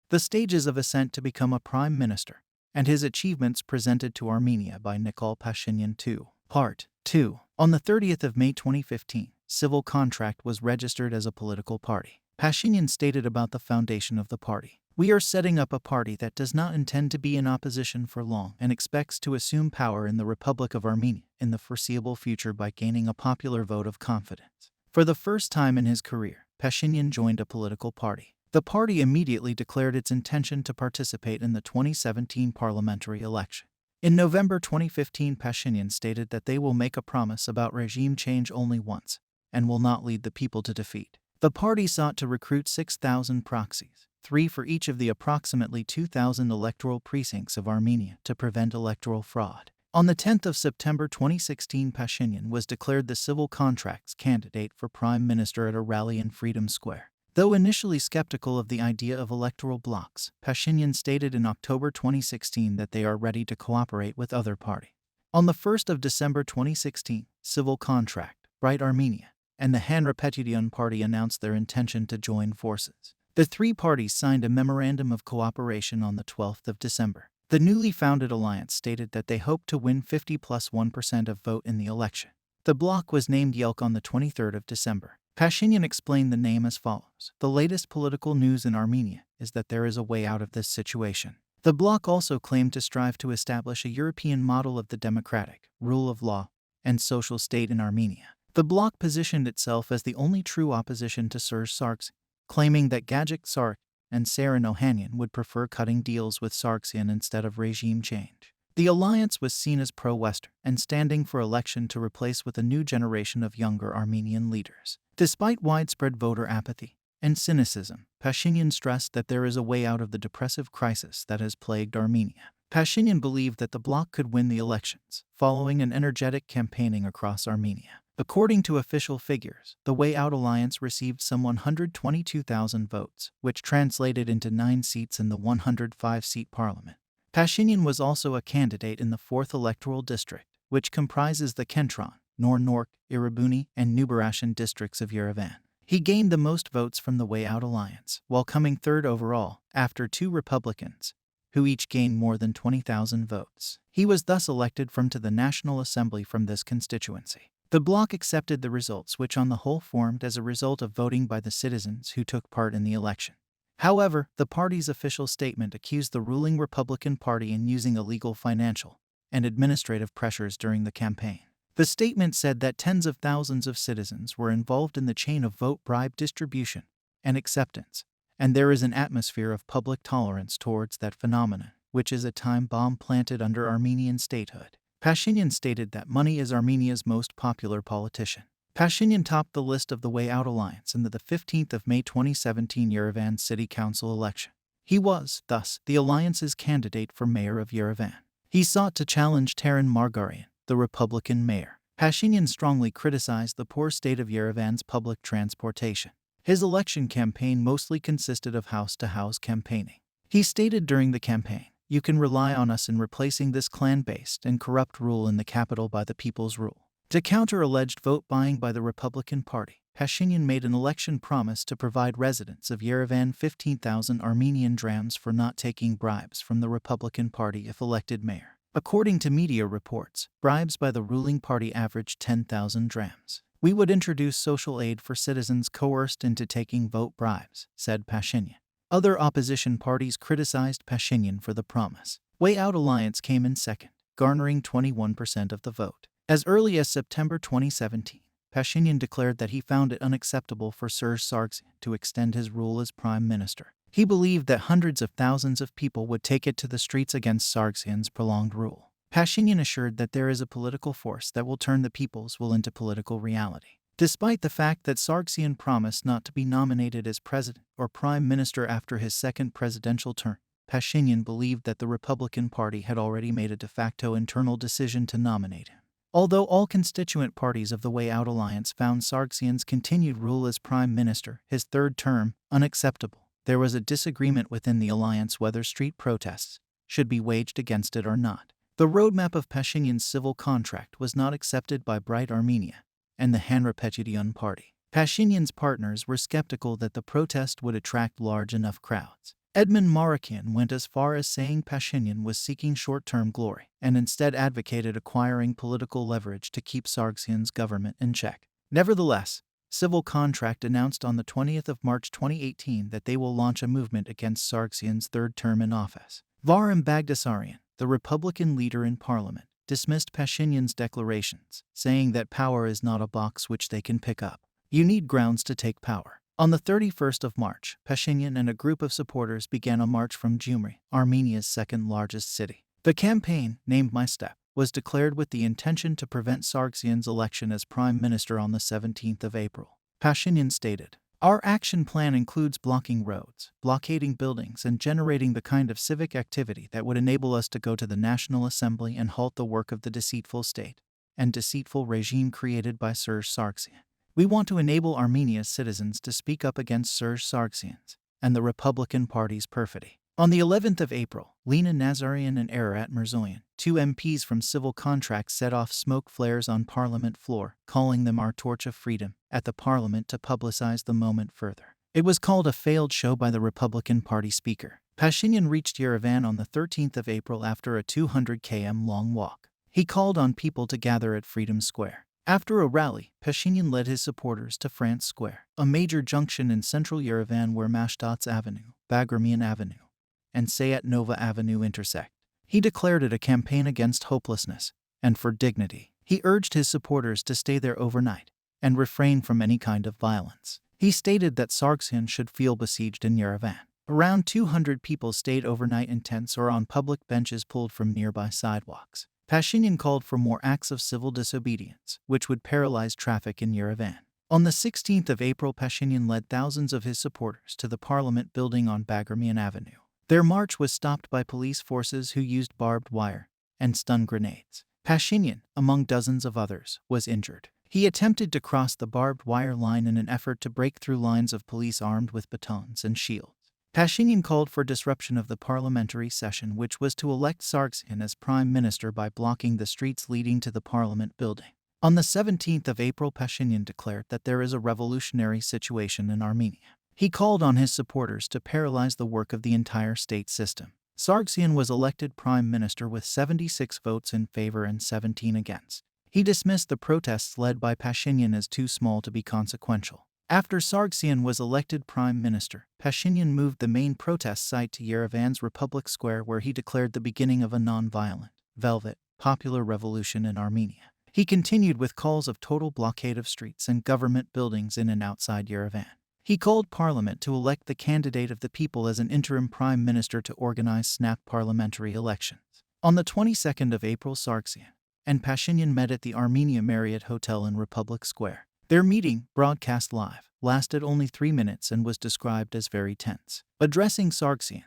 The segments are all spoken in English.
The Stages of Ascent to Become a Prime Minister, and His Achievements Presented to Armenia by Nikol Pashinyan 2. Part 2. On the 30th of May 2015, Civil Contract was registered as a political party. Pashinyan stated about the foundation of the party. We are setting up a party that does not intend to be in opposition for long and expects to assume power in the Republic of Armenia in the foreseeable future by gaining a popular vote of confidence. For the first time in his career, Pashinyan joined a political party. The party immediately declared its intention to participate in the 2017 parliamentary election. In November 2015, Pashinyan stated that they will make a promise about regime change only once, and will not lead the people to defeat. The party sought to recruit 6,000 proxies, 3 for each of the approximately 2,000 electoral precincts of Armenia, to prevent electoral fraud. On the 10th of September 2016, Pashinyan was declared the Civil Contracts candidate for Prime Minister at a rally in Freedom Square. Though initially skeptical of the idea of electoral blocs, Pashinyan stated in October 2016 that they are ready to cooperate with other parties. On the 1st of December 2016, Civil Contract, Right Armenia, and the Rụpụtara party announced their intention to join forces. The three parties signed a memorandum of cooperation on the 12th of December. The newly founded alliance stated that they hoped to win 50+1% of vote in the election. The bloc was named YELK on the 23rd of December. Pashinyan explained the name as follows. The latest political news in Armenia is that there is a way out of this situation. The bloc also claimed to strive to establish a European model of the democratic, rule of law, and social state in Armenia. The bloc positioned itself as the only true opposition to Serge Sargsyan, claiming that Gajik Sark and Sarah Nohanyan would prefer cutting deals with Sargsyan instead of regime change. The alliance was seen as pro-Western and standing for election to replace with a new generation of younger Armenian leaders. Despite widespread voter apathy and cynicism, Pashinyan stressed that there is a way out of the depressive crisis that has plagued Armenia. Pashinyan believed that the bloc could win the elections, following an energetic campaigning across Armenia. According to official figures, the Way Out Alliance received some 122,000 votes, which translated into 9 seats in the 105-seat parliament. Pashinyan was also a candidate in the 4th electoral district, which comprises the Kentron, Nornork, Irabuni, and Nubarashan districts of Yerevan. He gained the most votes from the Way Out Alliance, while coming third overall, after 2 Republicans, who each gained more than 20,000 votes. He was thus elected to the National Assembly from this constituency. The bloc accepted the results, which on the whole formed as a result of voting by the citizens who took part in the election. However, the party's official statement accused the ruling Republican Party in using illegal financial and administrative pressures during the campaign. The statement said that tens of thousands of citizens were involved in the chain of vote bribe distribution and acceptance, and there is an atmosphere of public tolerance towards that phenomenon, which is a time bomb planted under Armenian statehood. Pashinyan stated that money is Armenia's most popular politician. Pashinyan topped the list of the Way Out Alliance in the 15th of May 2017 Yerevan City Council election. He was, thus, the alliance's candidate for mayor of Yerevan. He sought to challenge Taran Margarian, the Republican mayor. Pashinyan strongly criticized the poor state of Yerevan's public transportation. His election campaign mostly consisted of house-to-house campaigning. He stated during the campaign, "You can rely on us in replacing this clan-based and corrupt rule in the capital by the people's rule." To counter alleged vote buying by the Republican Party, Pashinyan made an election promise to provide residents of Yerevan 15,000 Armenian drams for not taking bribes from the Republican Party if elected mayor. According to media reports, bribes by the ruling party averaged 10,000 drams. "We would introduce social aid for citizens coerced into taking vote bribes," said Pashinyan. Other opposition parties criticized Pashinyan for the promise. Way Out Alliance came in second, garnering 21% of the vote. As early as September 2017, Pashinyan declared that he found it unacceptable for Serge Sargsyan to extend his rule as prime minister. He believed that hundreds of thousands of people would take it to the streets against Sargsyan's prolonged rule. Pashinyan assured that there is a political force that will turn the people's will into political reality. Despite the fact that Sargsyan promised not to be nominated as president or prime minister after his second presidential term, Pashinyan believed that the Republican Party had already made a de facto internal decision to nominate him. Although all constituent parties of the Way Out Alliance found Sargsyan's continued rule as prime minister, his third term, unacceptable, there was a disagreement within the alliance whether street protests should be waged against it or not. The roadmap of Pashinyan's civil contract was not accepted by Bright Armenia and the Rụpụtara party. Pashinyan's partners were skeptical that the protest would attract large enough crowds. Edmund Marakian went as far as saying Pashinyan was seeking short-term glory and instead advocated acquiring political leverage to keep Sargsyan's government in check. Nevertheless, Civil Contract announced on the 20th of March 2018 that they will launch a movement against Sargsyan's third term in office. Varim Bagdasaryan, the Republican leader in parliament, dismissed Pashinyan's declarations, saying that power is not a box which they can pick up. You need grounds to take power. On the 31st of March, Pashinyan and a group of supporters began a march from Gyumri, Armenia's second-largest city. The campaign, named My Step, was declared with the intention to prevent Sargsyan's election as prime minister on the 17th of April. Pashinyan stated, "Our action plan includes blocking roads, blockading buildings, and generating the kind of civic activity that would enable us to go to the National Assembly and halt the work of the deceitful state and deceitful regime created by Serge Sargsyan. We want to enable Armenia's citizens to speak up against Serge Sargsyan's and the Republican Party's perfidy." On the 11th of April, Lena Nazarian and Ararat Mirzoyan, two MPs from Civil Contract, set off smoke flares on Parliament floor, calling them "our torch of freedom," at the Parliament to publicize the moment further. It was called a failed show by the Republican Party speaker. Pashinyan reached Yerevan on the 13th of April after a 200 km long walk. He called on people to gather at Freedom Square. After a rally, Pashinyan led his supporters to France Square, a major junction in central Yerevan where Mashtots Avenue, Bagramian Avenue, and Sayat Nova Avenue intersect. He declared it a campaign against hopelessness and for dignity. He urged his supporters to stay there overnight and refrain from any kind of violence. He stated that Sargsyan should feel besieged in Yerevan. Around 200 people stayed overnight in tents or on public benches pulled from nearby sidewalks. Pashinyan called for more acts of civil disobedience, which would paralyze traffic in Yerevan. On the 16th of April, Pashinyan led thousands of his supporters to the Parliament building on Bagramian Avenue. Their march was stopped by police forces who used barbed wire and stun grenades. Pashinyan, among dozens of others, was injured. He attempted to cross the barbed wire line in an effort to break through lines of police armed with batons and shields. Pashinyan called for disruption of the parliamentary session, which was to elect Sargsyan as prime minister by blocking the streets leading to the parliament building. On the 17th of April, Pashinyan declared that there is a revolutionary situation in Armenia. He called on his supporters to paralyze the work of the entire state system. Sargsyan was elected prime minister with 76 votes in favor and 17 against. He dismissed the protests led by Pashinyan as too small to be consequential. After Sargsyan was elected prime minister, Pashinyan moved the main protest site to Yerevan's Republic Square, where he declared the beginning of a non-violent, velvet, popular revolution in Armenia. He continued with calls of total blockade of streets and government buildings in and outside Yerevan. He called Parliament to elect the candidate of the people as an interim prime minister to organize snap parliamentary elections. On the 22nd of April, Sargsyan and Pashinyan met at the Armenia Marriott Hotel in Republic Square. Their meeting, broadcast live, lasted only 3 minutes and was described as very tense. Addressing Sargsyan,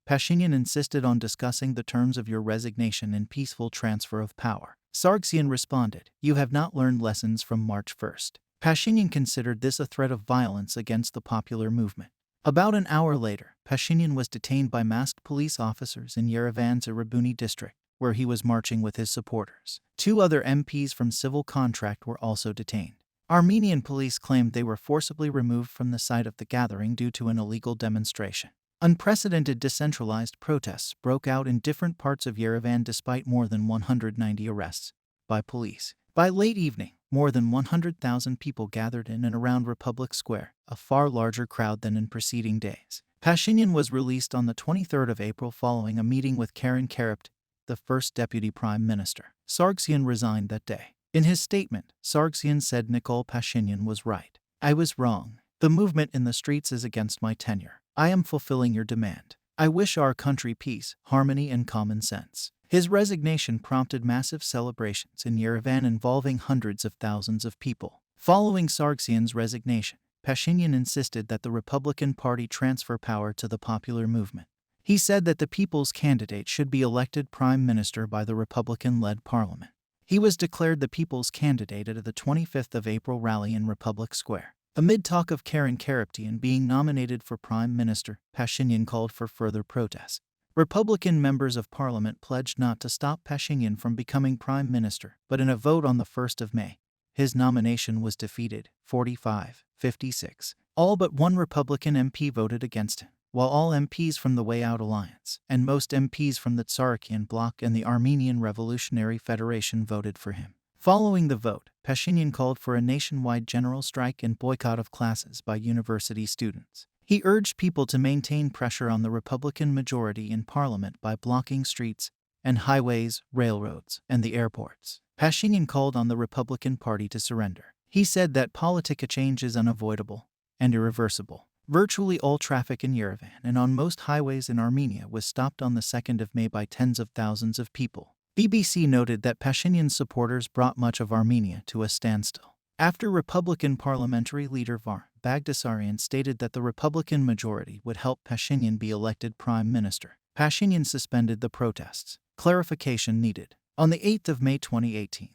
Pashinyan insisted on discussing the terms of your resignation and peaceful transfer of power. Sargsyan responded, "You have not learned lessons from March 1st. Pashinyan considered this a threat of violence against the popular movement. About an hour later, Pashinyan was detained by masked police officers in Yerevan's Irabuni district, where he was marching with his supporters. 2 other MPs from Civil Contract were also detained. Armenian police claimed they were forcibly removed from the site of the gathering due to an illegal demonstration. Unprecedented decentralized protests broke out in different parts of Yerevan despite more than 190 arrests by police. By late evening, more than 100,000 people gathered in and around Republic Square, a far larger crowd than in preceding days. Pashinyan was released on the 23rd of April following a meeting with Karen Karapt, the first deputy prime minister. Sargsyan resigned that day. In his statement, Sargsyan said Nikol Pashinyan was right. "I was wrong. The movement in the streets is against my tenure. I am fulfilling your demand. I wish our country peace, harmony, and common sense." His resignation prompted massive celebrations in Yerevan involving hundreds of thousands of people. Following Sargsyan's resignation, Pashinyan insisted that the Republican Party transfer power to the popular movement. He said that the people's candidate should be elected prime minister by the Republican-led parliament. He was declared the people's candidate at the 25th of April rally in Republic Square. Amid talk of Karen Karapetian being nominated for prime minister, Pashinyan called for further protests. Republican members of parliament pledged not to stop Pashinyan from becoming prime minister, but in a vote on the 1st of May, his nomination was defeated, 45-56. All but one Republican MP voted against him. while all MPs from the Way Out Alliance and most MPs from the Tsarakian Bloc and the Armenian Revolutionary Federation voted for him. Following the vote, Pashinyan called for a nationwide general strike and boycott of classes by university students. He urged people to maintain pressure on the Republican majority in parliament by blocking streets and highways, railroads, and the airports. Pashinyan called on the Republican Party to surrender. He said that politica change is unavoidable and irreversible. Virtually all traffic in Yerevan and on most highways in Armenia was stopped on the 2nd of May by tens of thousands of people. BBC noted that Pashinyan's supporters brought much of Armenia to a standstill. After Republican parliamentary leader Var Bagdasaryan stated that the Republican majority would help Pashinyan be elected prime minister, Pashinyan suspended the protests. Clarification needed. On the 8th of May 2018,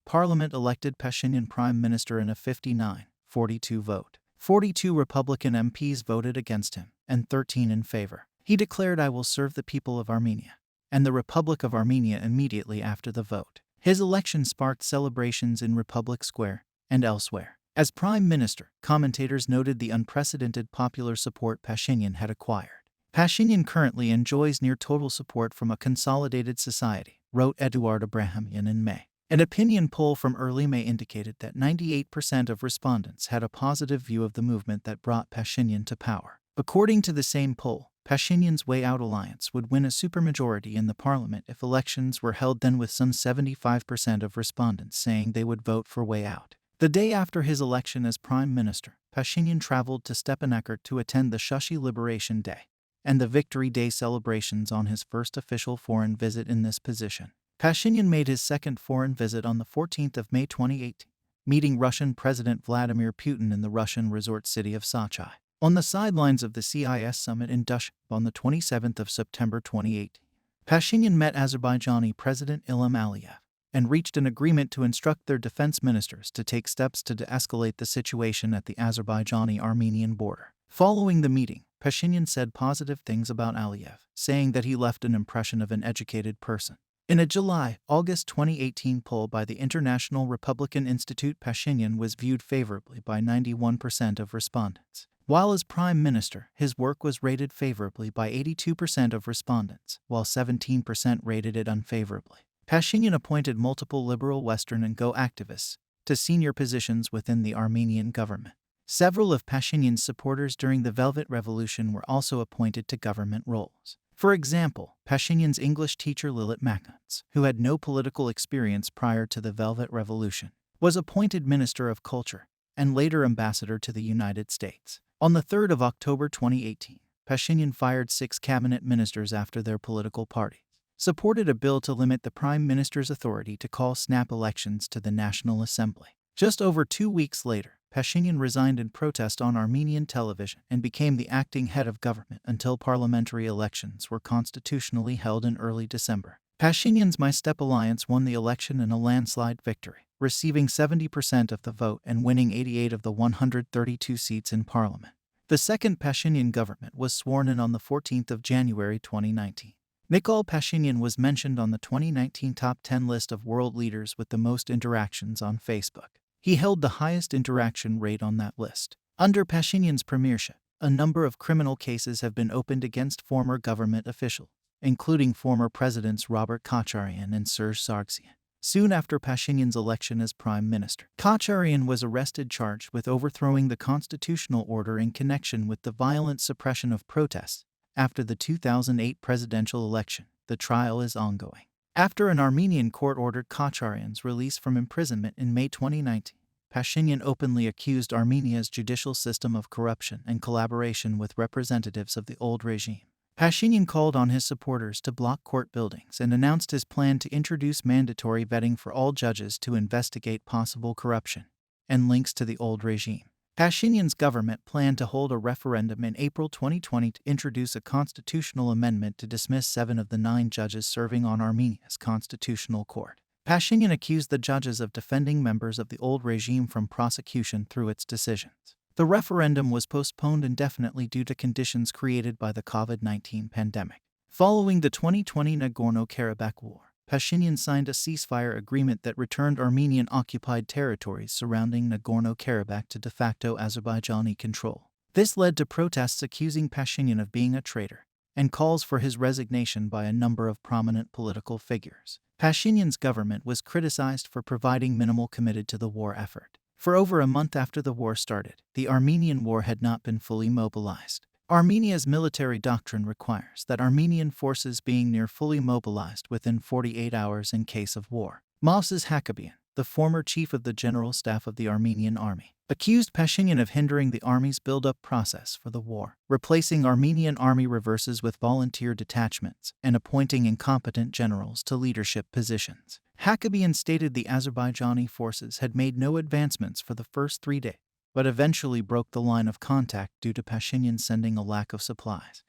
Parliament elected Pashinyan prime minister in a 59-42 vote. 42 Republican MPs voted against him, and 13 in favor. He declared, "I will serve the people of Armenia and the Republic of Armenia" immediately after the vote. His election sparked celebrations in Republic Square and elsewhere. As prime minister, commentators noted the unprecedented popular support Pashinyan had acquired. Pashinyan currently enjoys near total support from a consolidated society, wrote Eduard Abrahamian in May. An opinion poll from early May indicated that 98% of respondents had a positive view of the movement that brought Pashinyan to power. According to the same poll, Pashinyan's Way Out Alliance would win a supermajority in the parliament if elections were held then, with some 75% of respondents saying they would vote for Way Out. The day after his election as prime minister, Pashinyan traveled to Stepanakert to attend the Shushi Liberation Day and the Victory Day celebrations on his first official foreign visit in this position. Pashinyan made his second foreign visit on the 14th of May 2018, meeting Russian President Vladimir Putin in the Russian resort city of Sochi. On the sidelines of the CIS summit in Dushk on the 27th of September 2018, Pashinyan met Azerbaijani President Ilham Aliyev and reached an agreement to instruct their defense ministers to take steps to de-escalate the situation at the Azerbaijani-Armenian border. Following the meeting, Pashinyan said positive things about Aliyev, saying that he left an impression of an educated person. In a July-August 2018 poll by the International Republican Institute, Pashinyan was viewed favorably by 91% of respondents. While as prime minister, his work was rated favorably by 82% of respondents, while 17% rated it unfavorably. Pashinyan appointed multiple liberal Western and Go activists to senior positions within the Armenian government. Several of Pashinyan's supporters during the Velvet Revolution were also appointed to government roles. For example, Pashinyan's English teacher Lilit Maknuts, who had no political experience prior to the Velvet Revolution, was appointed Minister of Culture and later ambassador to the United States. On the 3rd of October 2018, Pashinyan fired 6 cabinet ministers after their political parties supported a bill to limit the prime minister's authority to call snap elections to the National Assembly. Just over 2 weeks later, Pashinyan resigned in protest on Armenian television and became the acting head of government until parliamentary elections were constitutionally held in early December. Pashinyan's My Step Alliance won the election in a landslide victory, receiving 70% of the vote and winning 88 of the 132 seats in parliament. The second Pashinyan government was sworn in on the 14th of January 2019. Nikol Pashinyan was mentioned on the 2019 top 10 list of world leaders with the most interactions on Facebook. He held the highest interaction rate on that list. Under Pashinyan's premiership, a number of criminal cases have been opened against former government officials, including former presidents Robert Kocharyan and Serge Sargsyan. Soon after Pashinyan's election as prime minister, Kocharyan was arrested, charged with overthrowing the constitutional order in connection with the violent suppression of protests after the 2008 presidential election. The trial is ongoing. After an Armenian court ordered Kocharyan's release from imprisonment in May 2019, Pashinyan openly accused Armenia's judicial system of corruption and collaboration with representatives of the old regime. Pashinyan called on his supporters to block court buildings and announced his plan to introduce mandatory vetting for all judges to investigate possible corruption and links to the old regime. Pashinyan's government planned to hold a referendum in April 2020 to introduce a constitutional amendment to dismiss 7 of the 9 judges serving on Armenia's constitutional court. Pashinyan accused the judges of defending members of the old regime from prosecution through its decisions. The referendum was postponed indefinitely due to conditions created by the COVID-19 pandemic. Following the 2020 Nagorno-Karabakh war, Pashinyan signed a ceasefire agreement that returned Armenian-occupied territories surrounding Nagorno-Karabakh to de facto Azerbaijani control. This led to protests accusing Pashinyan of being a traitor, and calls for his resignation by a number of prominent political figures. Pashinyan's government was criticized for providing minimal committed to the war effort. For over a month after the war started, the Armenian war had not been fully mobilized. Armenia's military doctrine requires that Armenian forces being near fully mobilized within 48 hours in case of war. Moses Hakabian, the former chief of the general staff of the Armenian army, accused Pashinyan of hindering the army's build-up process for the war, replacing Armenian army reverses with volunteer detachments, and appointing incompetent generals to leadership positions. Hakabian stated the Azerbaijani forces had made no advancements for the first 3 days, but eventually broke the line of contact due to Pashinyan sending a lack of supplies.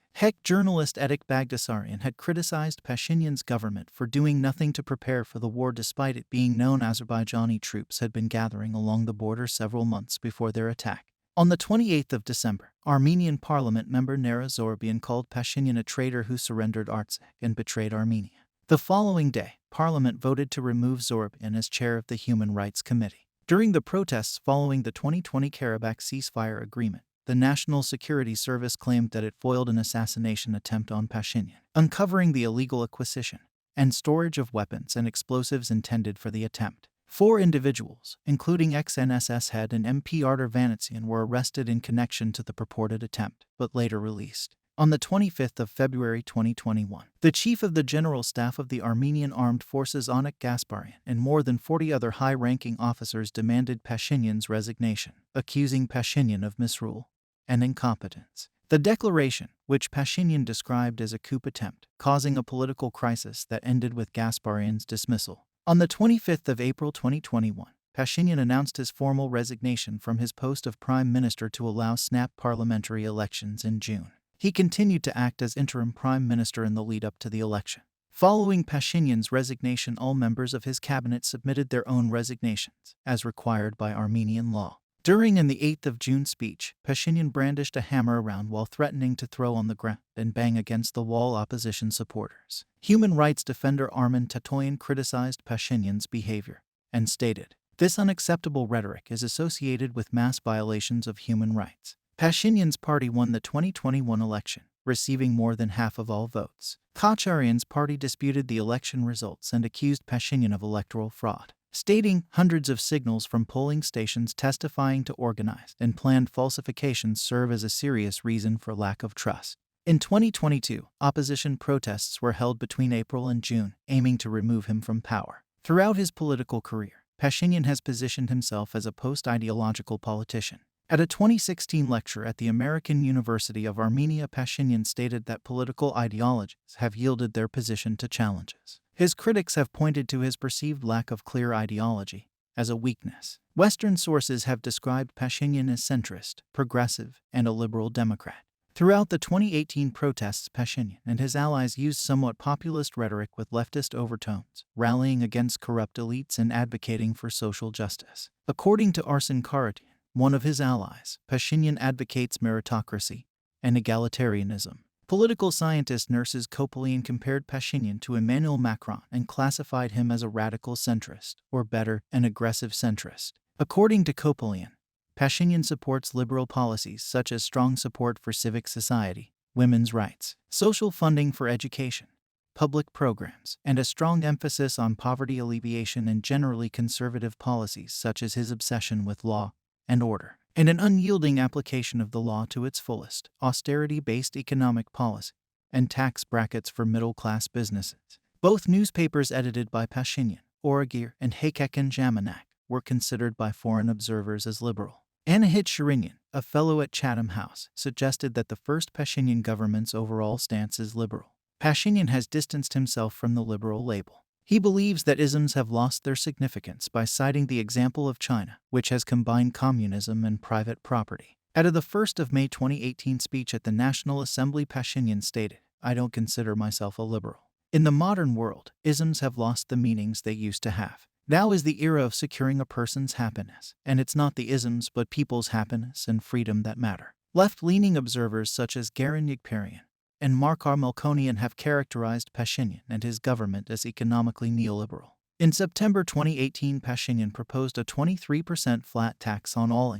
Journalist Edik Bagdasaryan had criticized Pashinyan's government for doing nothing to prepare for the war despite it being known Azerbaijani troops had been gathering along the border several months before their attack. On the 28th of December, Armenian parliament member Nyere Zorbian called Pashinyan a traitor who surrendered Artsakh and betrayed Armenia. The following day, parliament voted to remove Zorbian as chair of the Human Rights Committee. During the protests following the 2020 Karabakh ceasefire agreement, the National Security Service claimed that it foiled an assassination attempt on Pashinyan, uncovering the illegal acquisition and storage of weapons and explosives intended for the attempt. 4 individuals, including ex-NSS head and MP Artur Vanitsyan, were arrested in connection to the purported attempt, but later released. On the 25th of February 2021, the chief of the General Staff of the Armenian Armed Forces Onik Gasparian and more than 40 other high-ranking officers demanded Pashinyan's resignation, accusing Pashinyan of misrule and incompetence. The declaration, which Pashinyan described as a coup attempt, causing a political crisis that ended with Gasparian's dismissal. On the 25th of April 2021, Pashinyan announced his formal resignation from his post of Prime Minister to allow snap parliamentary elections in June. He continued to act as interim Prime Minister in the lead-up to the election. Following Pashinyan's resignation, all members of his cabinet submitted their own resignations, as required by Armenian law. During an 8th of June speech, Pashinyan brandished a hammer around while threatening to throw on the ground and bang against the wall opposition supporters. Human rights defender Armen Tatoyan criticized Pashinyan's behavior and stated, "This unacceptable rhetoric is associated with mass violations of human rights." Pashinyan's party won the 2021 election, receiving more than half of all votes. Kacharyan's party disputed the election results and accused Pashinyan of electoral fraud, stating hundreds of signals from polling stations testifying to organized and planned falsifications serve as a serious reason for lack of trust. In 2022, opposition protests were held between April and June, aiming to remove him from power. Throughout his political career, Pashinyan has positioned himself as a post-ideological politician. At a 2016 lecture at the American University of Armenia, Pashinyan stated that political ideologies have yielded their position to challenges. His critics have pointed to his perceived lack of clear ideology as a weakness. Western sources have described Pashinyan as centrist, progressive, and a liberal Democrat. Throughout the 2018 protests, Pashinyan and his allies used somewhat populist rhetoric with leftist overtones, rallying against corrupt elites and advocating for social justice. According to Arsen Karatian, one of his allies, Pashinyan advocates meritocracy and egalitarianism. Political scientist Nurses Kopelian compared Pashinyan to Emmanuel Macron and classified him as a radical centrist, or better, an aggressive centrist. According to Kopelian, Pashinyan supports liberal policies such as strong support for civic society, women's rights, social funding for education, public programs, and a strong emphasis on poverty alleviation and generally conservative policies such as his obsession with law and order, and an unyielding application of the law to its fullest, austerity-based economic policy, and tax brackets for middle-class businesses. Both newspapers edited by Pashinyan, Oragir and Hakekin Jamanak, were considered by foreign observers as liberal. Anahit Shirinyan, a fellow at Chatham House, suggested that the first Pashinyan government's overall stance is liberal. Pashinyan has distanced himself from the liberal label. He believes that isms have lost their significance by citing the example of China, which has combined communism and private property. At the 1st of May 2018 speech at the National Assembly, Pashinyan stated, "I don't consider myself a liberal. In the modern world, isms have lost the meanings they used to have. Now is the era of securing a person's happiness, and it's not the isms but people's happiness and freedom that matter." Left-leaning observers such as Garin Yigparian and Markar Melkonian have characterized Pashinyan and his government as economically neoliberal. In September 2018, Pashinyan proposed a 23% flat tax on all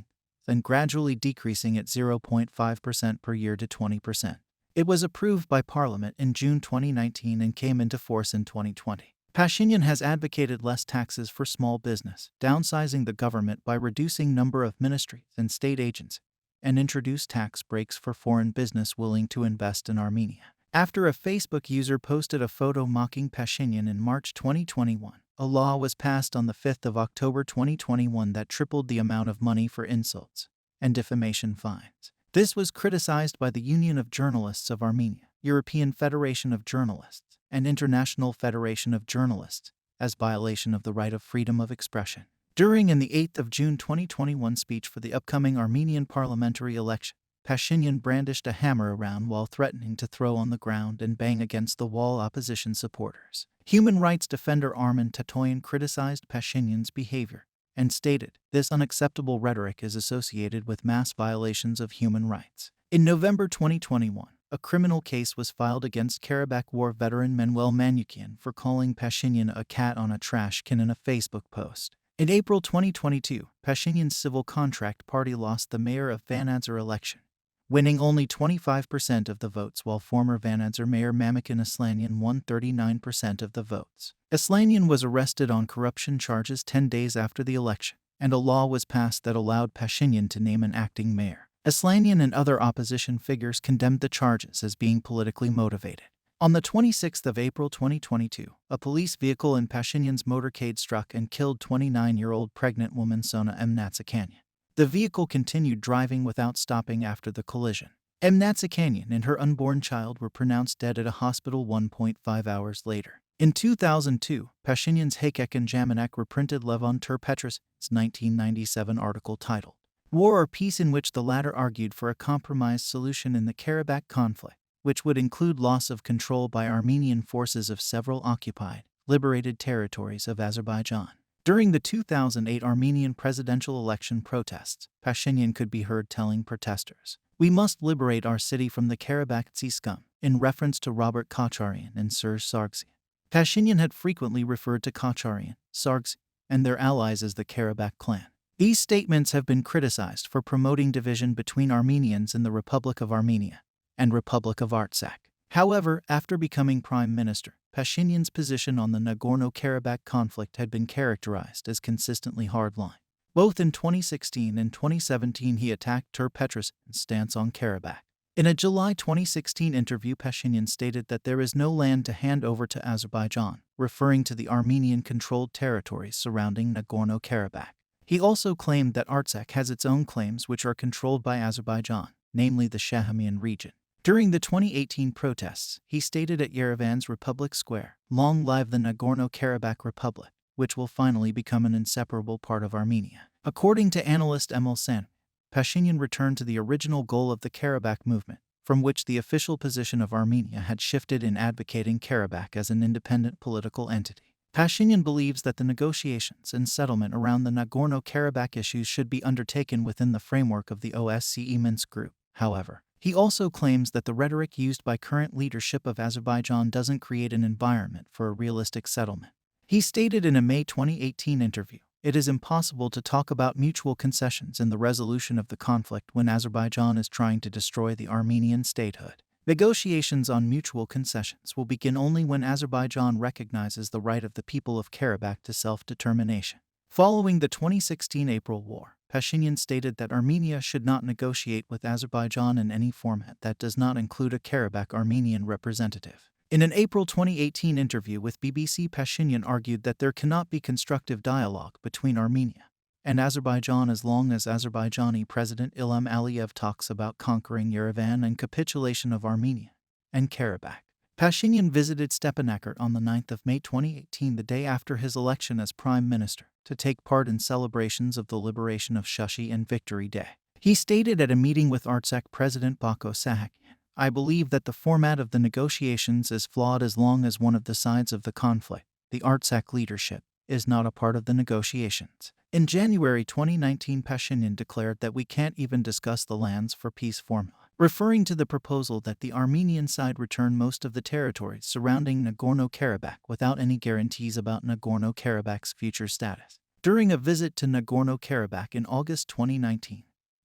and gradually decreasing at 0.5% per year to 20%. It was approved by Parliament in June 2019 and came into force in 2020. Pashinyan has advocated less taxes for small business, downsizing the government by reducing number of ministries and state agencies, and introduced tax breaks for foreign business willing to invest in Armenia. After a Facebook user posted a photo mocking Pashinyan in March 2021, a law was passed on the 5th of October 2021 that tripled the amount of money for insults and defamation fines. This was criticized by the Union of Journalists of Armenia, European Federation of Journalists, and International Federation of Journalists as violation of the right of freedom of expression. During the 8th of June 2021 speech for the upcoming Armenian parliamentary election, Pashinyan brandished a hammer around while threatening to throw on the ground and bang against the wall opposition supporters. Human rights defender Armen Tatoyan criticized Pashinyan's behavior and stated, "This unacceptable rhetoric is associated with mass violations of human rights." In November 2021, a criminal case was filed against Karabakh War veteran Manuel Manoukian for calling Pashinyan a cat on a trash can in a Facebook post. In April 2022, Pashinyan's civil contract party lost the mayor of Vanadzor election, winning only 25% of the votes, while former Vanadzor mayor Mamikin Aslanyan won 39% of the votes. Aslanyan was arrested on corruption charges 10 days after the election, and a law was passed that allowed Pashinyan to name an acting mayor. Aslanyan and other opposition figures condemned the charges as being politically motivated. On the 26th of April 2022, a police vehicle in Pashinyan's motorcade struck and killed 29-year-old pregnant woman Sona M. Natsakanyan. The vehicle continued driving without stopping after the collision. M. Natsakanyan and her unborn child were pronounced dead at a hospital 1.5 hours later. In 2002, Pashinyan's Hakek and Jamanak reprinted Levon Ter-Petros's 1997 article titled War or Peace, in which the latter argued for a compromise solution in the Karabakh conflict, which would include loss of control by Armenian forces of several occupied, liberated territories of Azerbaijan. During the 2008 Armenian presidential election protests, Pashinyan could be heard telling protesters, "We must liberate our city from the Karabakhtsi scum," in reference to Robert Kocharyan and Serge Sargsyan. Pashinyan had frequently referred to Kocharyan, Sargsyan, and their allies as the Karabakh clan. These statements have been criticized for promoting division between Armenians in the Republic of Armenia and Republic of Artsakh. However, after becoming prime minister, Pashinyan's position on the Nagorno-Karabakh conflict had been characterized as consistently hardline. Both in 2016 and 2017 he attacked Ter-Petros's stance on Karabakh. In a July 2016 interview, Pashinyan stated that there is no land to hand over to Azerbaijan, referring to the Armenian-controlled territories surrounding Nagorno-Karabakh. He also claimed that Artsakh has its own claims which are controlled by Azerbaijan, namely the Shahamian region. During the 2018 protests, he stated at Yerevan's Republic Square, "Long live the Nagorno-Karabakh Republic, which will finally become an inseparable part of Armenia." According to analyst Emil San, Pashinyan returned to the original goal of the Karabakh movement, from which the official position of Armenia had shifted in advocating Karabakh as an independent political entity. Pashinyan believes that the negotiations and settlement around the Nagorno-Karabakh issues should be undertaken within the framework of the OSCE Minsk Group. However, he also claims that the rhetoric used by current leadership of Azerbaijan doesn't create an environment for a realistic settlement. He stated in a May 2018 interview, "It is impossible to talk about mutual concessions in the resolution of the conflict when Azerbaijan is trying to destroy the Armenian statehood. Negotiations on mutual concessions will begin only when Azerbaijan recognizes the right of the people of Karabakh to self-determination." Following the 2016 April War, Pashinyan stated that Armenia should not negotiate with Azerbaijan in any format that does not include a Karabakh Armenian representative. In an April 2018 interview with BBC, Pashinyan argued that there cannot be constructive dialogue between Armenia and Azerbaijan as long as Azerbaijani President Ilham Aliyev talks about conquering Yerevan and capitulation of Armenia and Karabakh. Pashinyan visited Stepanakert on the 9th of May 2018, the day after his election as prime minister, to take part in celebrations of the liberation of Shushi and Victory Day. He stated at a meeting with Artsakh President Bako Sahakian, "I believe that the format of the negotiations is flawed as long as one of the sides of the conflict, the Artsakh leadership, is not a part of the negotiations." In January 2019, Pashinyan declared that "we can't even discuss the lands for peace formula," referring to the proposal that the Armenian side return most of the territories surrounding Nagorno-Karabakh without any guarantees about Nagorno-Karabakh's future status. During a visit to Nagorno-Karabakh in August 2019,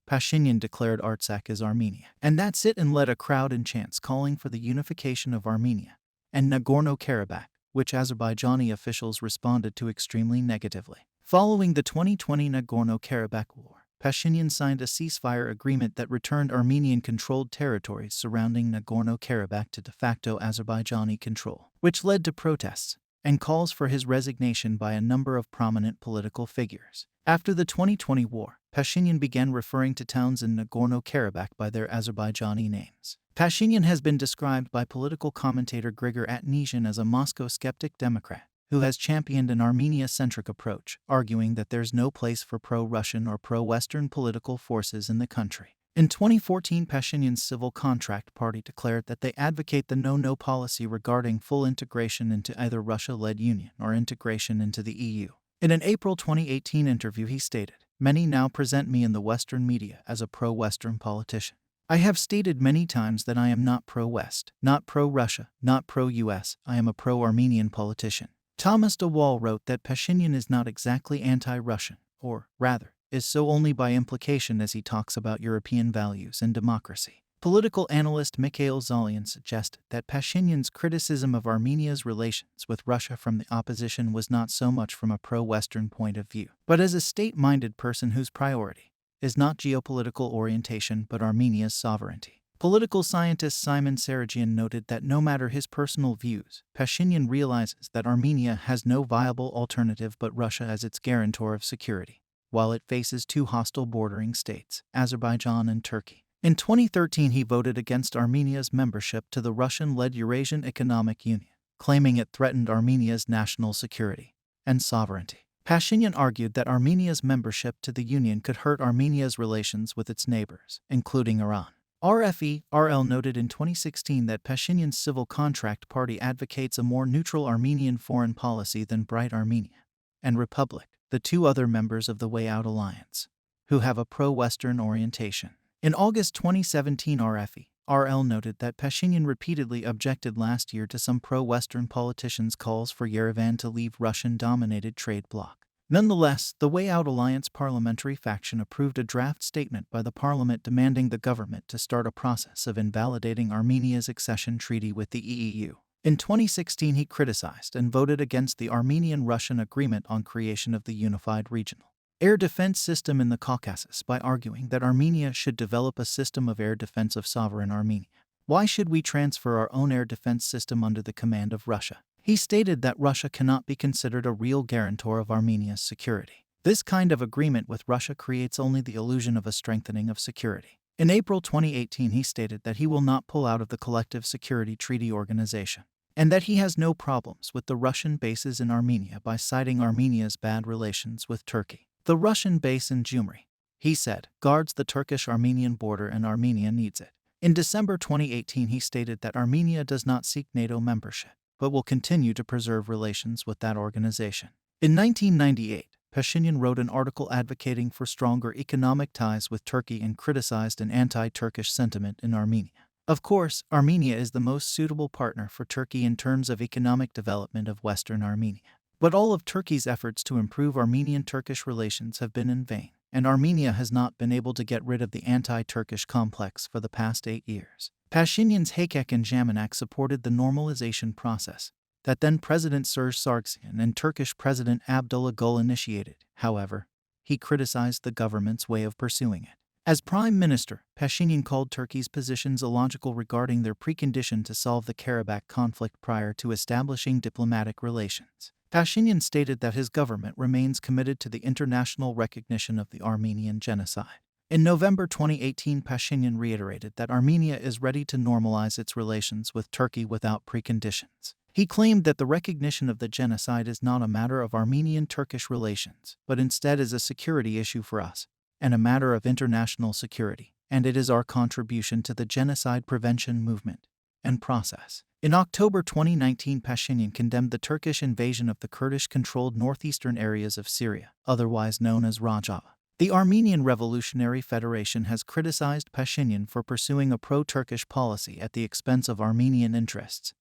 Pashinyan declared Artsakh is Armenia. And that's it, and led a crowd in chants calling for the unification of Armenia and Nagorno-Karabakh, which Azerbaijani officials responded to extremely negatively. Following the 2020 Nagorno-Karabakh war, Pashinyan signed a ceasefire agreement that returned Armenian-controlled territories surrounding Nagorno-Karabakh to de facto Azerbaijani control, which led to protests and calls for his resignation by a number of prominent political figures. After the 2020 war, Pashinyan began referring to towns in Nagorno-Karabakh by their Azerbaijani names. Pashinyan has been described by political commentator Grigor Atnesian as a Moscow skeptic Democrat who has championed an Armenia-centric approach, arguing that there's no place for pro-Russian or pro-Western political forces in the country. In 2014, Pashinyan's Civil Contract Party declared that they advocate the no-no policy regarding full integration into either Russia-led union or integration into the EU. In an April 2018 interview, he stated, "Many now present me in the Western media as a pro-Western politician. I have stated many times that I am not pro-West, not pro-Russia, not pro-US, I am a pro-Armenian politician." Thomas de Waal wrote that Pashinyan is not exactly anti-Russian, or, rather, is so only by implication as he talks about European values and democracy. Political analyst Mikhail Zalian suggested that Pashinyan's criticism of Armenia's relations with Russia from the opposition was not so much from a pro-Western point of view, but as a state-minded person whose priority is not geopolitical orientation but Armenia's sovereignty. Political scientist Simon Saragian noted that no matter his personal views, Pashinyan realizes that Armenia has no viable alternative but Russia as its guarantor of security, while it faces two hostile bordering states, Azerbaijan and Turkey. In 2013, he voted against Armenia's membership to the Russian-led Eurasian Economic Union, claiming it threatened Armenia's national security and sovereignty. Pashinyan argued that Armenia's membership to the Union could hurt Armenia's relations with its neighbors, including Iran. RFE-RL noted in 2016 that Pashinyan's Civil Contract Party advocates a more neutral Armenian foreign policy than Bright Armenia and Republic, the two other members of the Way Out Alliance, who have a pro-Western orientation. In August 2017, RFE-RL noted that Pashinyan repeatedly objected last year to some pro-Western politicians' calls for Yerevan to leave Russian-dominated trade bloc. Nonetheless, the Way Out Alliance parliamentary faction approved a draft statement by the parliament demanding the government to start a process of invalidating Armenia's accession treaty with the EU. In 2016, he criticized and voted against the Armenian-Russian agreement on creation of the unified regional air defense system in the Caucasus by arguing that Armenia should develop a system of air defense of sovereign Armenia. Why should we transfer our own air defense system under the command of Russia? He stated that Russia cannot be considered a real guarantor of Armenia's security. This kind of agreement with Russia creates only the illusion of a strengthening of security. In April 2018, he stated that he will not pull out of the Collective Security Treaty Organization, and that he has no problems with the Russian bases in Armenia by citing Armenia's bad relations with Turkey. The Russian base in Gyumri, he said, guards the Turkish-Armenian border and Armenia needs it. In December 2018, he stated that Armenia does not seek NATO membership, but will continue to preserve relations with that organization. In 1998, Pashinyan wrote an article advocating for stronger economic ties with Turkey and criticized an anti-Turkish sentiment in Armenia. Of course, Armenia is the most suitable partner for Turkey in terms of economic development of Western Armenia. But all of Turkey's efforts to improve Armenian-Turkish relations have been in vain, and Armenia has not been able to get rid of the anti-Turkish complex for the past 8 years. Pashinyan's Haykek and Jamanak supported the normalization process that then President Serj Sargsyan and Turkish President Abdullah Gül initiated. However, he criticized the government's way of pursuing it. As Prime Minister, Pashinyan called Turkey's positions illogical regarding their precondition to solve the Karabakh conflict prior to establishing diplomatic relations. Pashinyan stated that his government remains committed to the international recognition of the Armenian genocide. In November 2018, Pashinyan reiterated that Armenia is ready to normalize its relations with Turkey without preconditions. He claimed that the recognition of the genocide is not a matter of Armenian-Turkish relations, but instead is a security issue for us, and a matter of international security, and it is our contribution to the genocide prevention movement and process. In October 2019, Pashinyan condemned the Turkish invasion of the Kurdish-controlled northeastern areas of Syria, otherwise known as Rojava. The Armenian Revolutionary Federation has criticized Pashinyan for pursuing a pro-Turkish policy at the expense of Armenian interests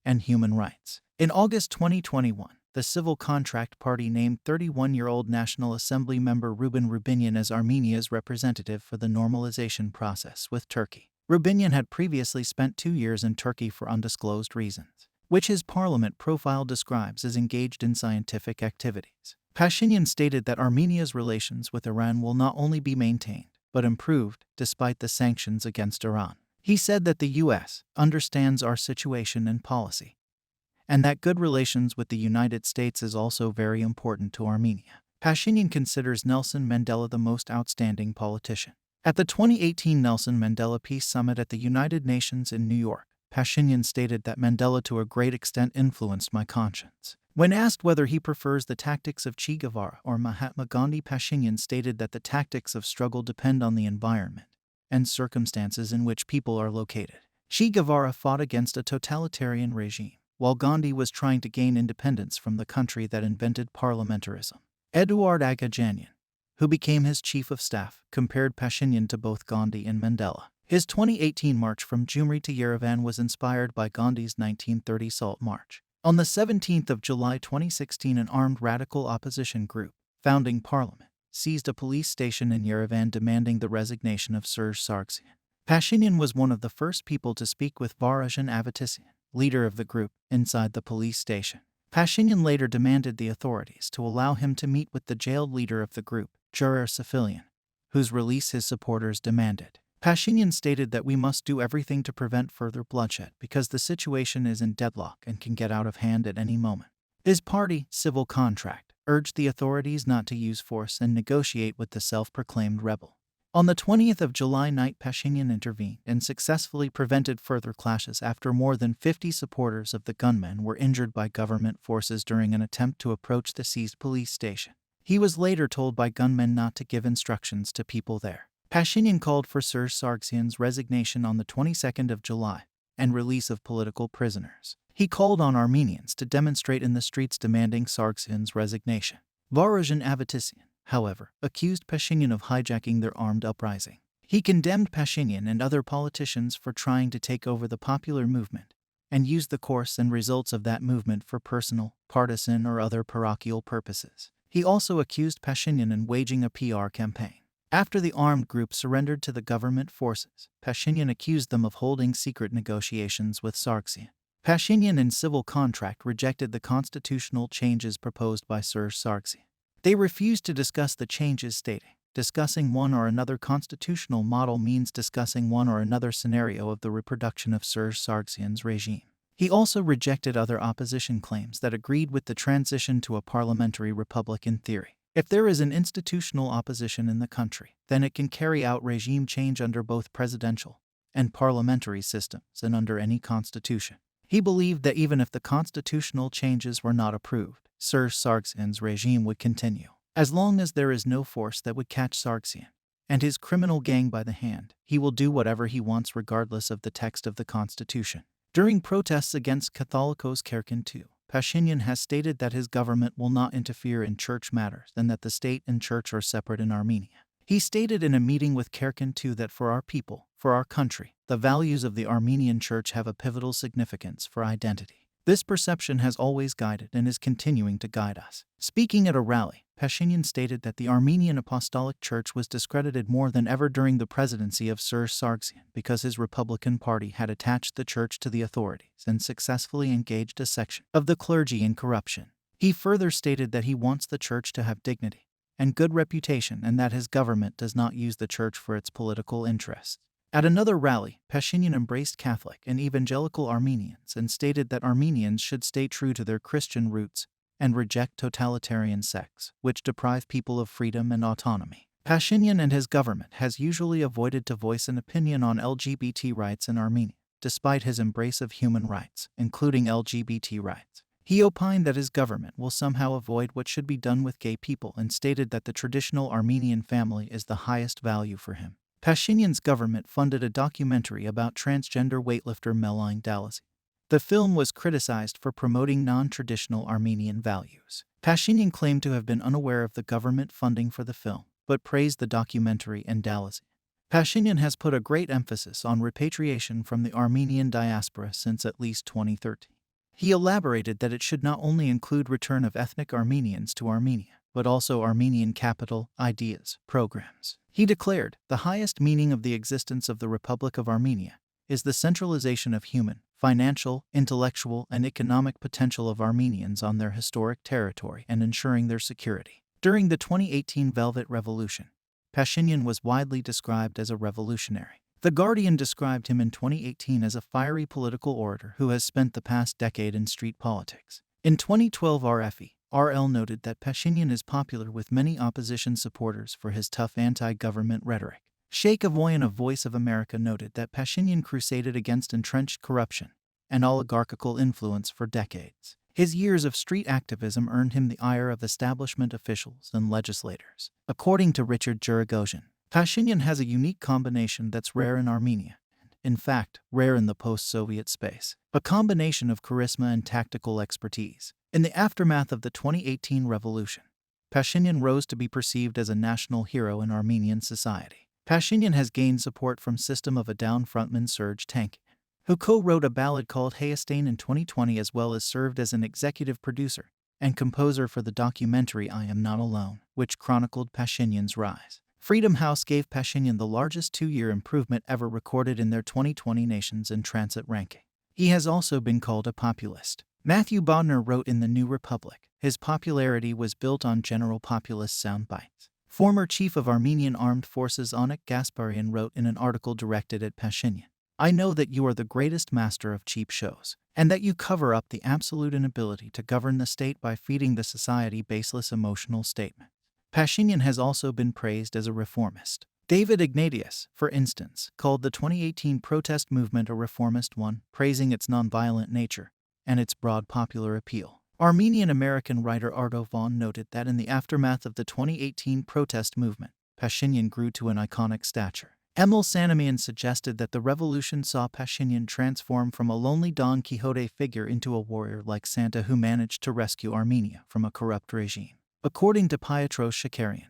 and human rights. In August 2021, the civil contract party named 31-year-old National Assembly member Ruben Rubinyan as Armenia's representative for the normalization process with Turkey. Rubinyan had previously spent 2 years in Turkey for undisclosed reasons, which his parliament profile describes as engaged in scientific activities. Pashinyan stated that Armenia's relations with Iran will not only be maintained, but improved, despite the sanctions against Iran. He said that the U.S. understands our situation and policy, and that good relations with the United States is also very important to Armenia. Pashinyan considers Nelson Mandela the most outstanding politician. At the 2018 Nelson Mandela Peace Summit at the United Nations in New York, Pashinyan stated that Mandela to a great extent influenced my conscience. When asked whether he prefers the tactics of Che Guevara or Mahatma Gandhi, Pashinyan stated that the tactics of struggle depend on the environment and circumstances in which people are located. Che Guevara fought against a totalitarian regime, while Gandhi was trying to gain independence from the country that invented parliamentarism. Eduard Agajanyan, who became his chief of staff, compared Pashinyan to both Gandhi and Mandela. His 2018 march from Gyumri to Yerevan was inspired by Gandhi's 1930 Salt March. On the 17th of July 2016, an armed radical opposition group, Founding Parliament, seized a police station in Yerevan demanding the resignation of Serge Sargsyan. Pashinyan was one of the first people to speak with Varajan Avatisyan, leader of the group, inside the police station. Pashinyan later demanded the authorities to allow him to meet with the jailed leader of the group, Juror Safilian, whose release his supporters demanded. Pashinyan stated that we must do everything to prevent further bloodshed because the situation is in deadlock and can get out of hand at any moment. His party, Civil Contract, urged the authorities not to use force and negotiate with the self-proclaimed rebel. On the 20th of July night, Pashinyan intervened and successfully prevented further clashes after more than 50 supporters of the gunmen were injured by government forces during an attempt to approach the seized police station. He was later told by gunmen not to give instructions to people there. Pashinyan called for Serge Sargsyan's resignation on the 22nd of July and release of political prisoners. He called on Armenians to demonstrate in the streets demanding Sargsyan's resignation. Varajan Avatisyan, however, accused Pashinyan of hijacking their armed uprising. He condemned Pashinyan and other politicians for trying to take over the popular movement and used the course and results of that movement for personal, partisan, or other parochial purposes. He also accused Pashinyan of waging a PR campaign. After the armed group surrendered to the government forces, Pashinyan accused them of holding secret negotiations with Sargsyan. Pashinyan and Civil Contract rejected the constitutional changes proposed by Serge Sargsyan. They refused to discuss the changes, stating, discussing one or another constitutional model means discussing one or another scenario of the reproduction of Serge Sargsyan's regime. He also rejected other opposition claims that agreed with the transition to a parliamentary republic in theory. If there is an institutional opposition in the country, then it can carry out regime change under both presidential and parliamentary systems and under any constitution. He believed that even if the constitutional changes were not approved, Serge Sargsyan's regime would continue. As long as there is no force that would catch Sargsyan and his criminal gang by the hand, he will do whatever he wants regardless of the text of the constitution. During protests against Catholicos Kherkin II, Pashinyan has stated that his government will not interfere in church matters and that the state and church are separate in Armenia. He stated in a meeting with Kherkin II that for our people, for our country, the values of the Armenian church have a pivotal significance for identity. This perception has always guided and is continuing to guide us. Speaking at a rally, Pashinyan stated that the Armenian Apostolic Church was discredited more than ever during the presidency of Serge Sargsyan because his Republican Party had attached the church to the authorities and successfully engaged a section of the clergy in corruption. He further stated that he wants the church to have dignity and good reputation and that his government does not use the church for its political interests. At another rally, Pashinyan embraced Catholic and evangelical Armenians and stated that Armenians should stay true to their Christian roots and reject totalitarian sects, which deprive people of freedom and autonomy. Pashinyan and his government has usually avoided to voice an opinion on LGBT rights in Armenia, despite his embrace of human rights, including LGBT rights. He opined that his government will somehow avoid what should be done with gay people and stated that the traditional Armenian family is the highest value for him. Pashinyan's government funded a documentary about transgender weightlifter Meline Dalis. The film was criticized for promoting non-traditional Armenian values. Pashinyan claimed to have been unaware of the government funding for the film, but praised the documentary and Dalis. Pashinyan has put a great emphasis on repatriation from the Armenian diaspora since at least 2013. He elaborated that it should not only include return of ethnic Armenians to Armenia, but also Armenian capital, ideas, programs. He declared, the highest meaning of the existence of the Republic of Armenia is the centralization of human, financial, intellectual, and economic potential of Armenians on their historic territory and ensuring their security. During the 2018 Velvet Revolution, Pashinyan was widely described as a revolutionary. The Guardian described him in 2018 as a fiery political orator who has spent the past decade in street politics. In 2012, RL noted that Pashinyan is popular with many opposition supporters for his tough anti-government rhetoric. Sheikh Avoyan of Voice of America noted that Pashinyan crusaded against entrenched corruption and oligarchical influence for decades. His years of street activism earned him the ire of establishment officials and legislators. According to Richard Juragosian, Pashinyan has a unique combination that's rare in Armenia, and, in fact, rare in the post-Soviet space. A combination of charisma and tactical expertise. In the aftermath of the 2018 revolution, Pashinyan rose to be perceived as a national hero in Armenian society. Pashinyan has gained support from System of a Down frontman Serge Tank, who co-wrote a ballad called Hayastain in 2020, as well as served as an executive producer and composer for the documentary I Am Not Alone, which chronicled Pashinyan's rise. Freedom House gave Pashinyan the largest two-year improvement ever recorded in their 2020 Nations in Transit ranking. He has also been called a populist. Matthew Bodnar wrote in The New Republic, his popularity was built on general populist sound bites. Former Chief of Armenian Armed Forces Onik Gasparian wrote in an article directed at Pashinyan, I know that you are the greatest master of cheap shows, and that you cover up the absolute inability to govern the state by feeding the society baseless emotional statements. Pashinyan has also been praised as a reformist. David Ignatius, for instance, called the 2018 protest movement a reformist one, praising its nonviolent nature and its broad popular appeal. Armenian-American writer Ardo Vaughn noted that in the aftermath of the 2018 protest movement, Pashinyan grew to an iconic stature. Emil Sanamian suggested that the revolution saw Pashinyan transform from a lonely Don Quixote figure into a warrior like Santa who managed to rescue Armenia from a corrupt regime. According to Pietro Shakarian,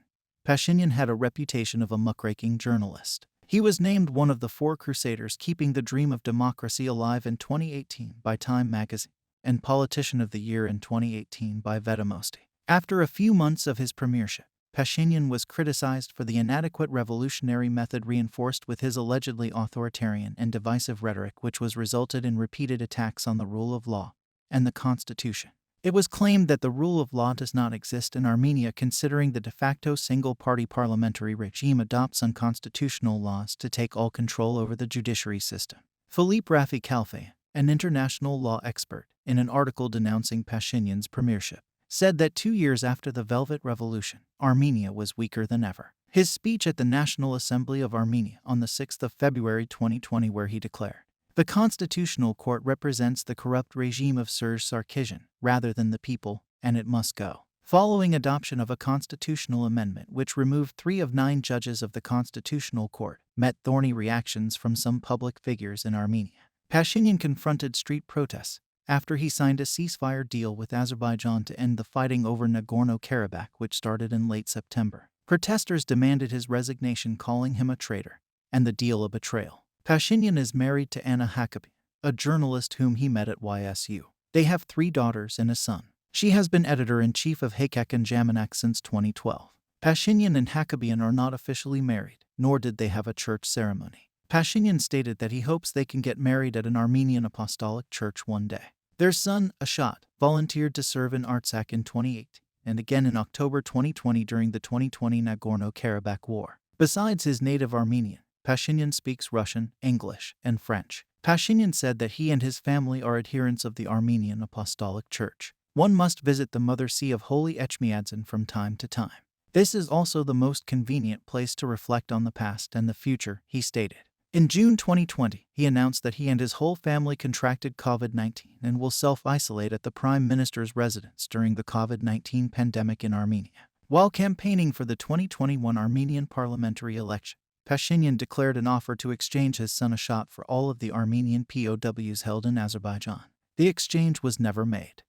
Pashinyan had a reputation of a muckraking journalist. He was named one of the 4 crusaders keeping the dream of democracy alive in 2018 by Time magazine, and Politician of the Year in 2018 by Vedomosti. After a few months of his premiership, Pashinyan was criticized for the inadequate revolutionary method reinforced with his allegedly authoritarian and divisive rhetoric, which was resulted in repeated attacks on the rule of law and the constitution. It was claimed that the rule of law does not exist in Armenia, considering the de facto single-party parliamentary regime adopts unconstitutional laws to take all control over the judiciary system. Philippe Rafi-Kalfe, an international law expert, in an article denouncing Pashinyan's premiership, said that 2 years after the Velvet Revolution, Armenia was weaker than ever. His speech at the National Assembly of Armenia on the 6th of February 2020, where he declared, the Constitutional Court represents the corrupt regime of Serge Sarkisian rather than the people, and it must go. Following adoption of a constitutional amendment which removed 3 of 9 judges of the Constitutional Court, met thorny reactions from some public figures in Armenia. Pashinyan confronted street protests after he signed a ceasefire deal with Azerbaijan to end the fighting over Nagorno-Karabakh, which started in late September. Protesters demanded his resignation, calling him a traitor, and the deal a betrayal. Pashinyan is married to Anna Hakabi, a journalist whom he met at YSU. They have 3 daughters and a son. She has been editor-in-chief of Hakak and Jamanak since 2012. Pashinyan and Hakabian are not officially married, nor did they have a church ceremony. Pashinyan stated that he hopes they can get married at an Armenian Apostolic Church one day. Their son, Ashat, volunteered to serve in Artsakh in 2018, and again in October 2020 during the 2020 Nagorno-Karabakh War. Besides his native Armenian, Pashinyan speaks Russian, English, and French. Pashinyan said that he and his family are adherents of the Armenian Apostolic Church. One must visit the Mother See of Holy Echmiadzin from time to time. This is also the most convenient place to reflect on the past and the future, he stated. In June 2020, he announced that he and his whole family contracted COVID-19 and will self-isolate at the Prime Minister's residence during the COVID-19 pandemic in Armenia. While campaigning for the 2021 Armenian parliamentary election, Pashinyan declared an offer to exchange his son Ashat for all of the Armenian POWs held in Azerbaijan. The exchange was never made.